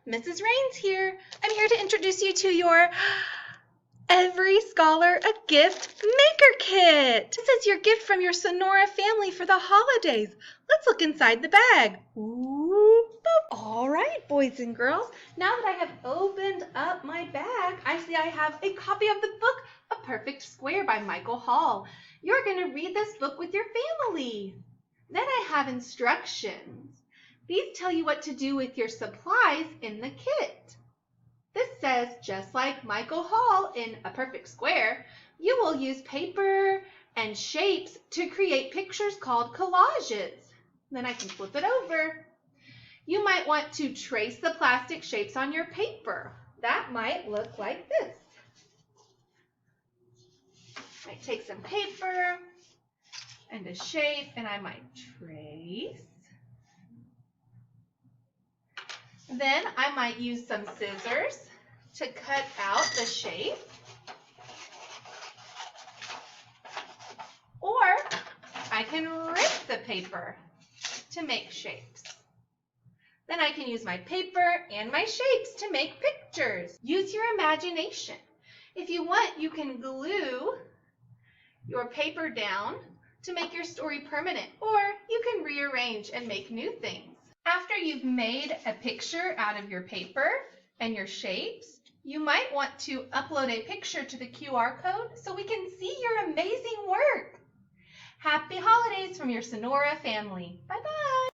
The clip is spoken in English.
Mrs. Raines here. I'm here to introduce you to your Every Scholar a Gift Maker Kit. This is your gift from your Sonora family for the holidays. Let's look inside the bag. Ooh, boop. All right, boys and girls. Now that I have opened up my bag, I see I have a copy of the book, A Perfect Square by Michael Hall. You're going to read this book with your family. Then I have instructions. These tell you what to do with your supplies in the kit. This says, just like Michael Hall in A Perfect Square, you will use paper and shapes to create pictures called collages. Then I can flip it over. You might want to trace the plastic shapes on your paper. That might look like this. I might take some paper and a shape, and I might trace. Then I might use some scissors to cut out the shape. Or I can rip the paper to make shapes. Then I can use my paper and my shapes to make pictures. Use your imagination. If you want, you can glue your paper down to make your story permanent, or you can rearrange and make new things. After you've made a picture out of your paper and your shapes, you might want to upload a picture to the QR code so we can see your amazing work. Happy holidays from your Sonora family. Bye-bye.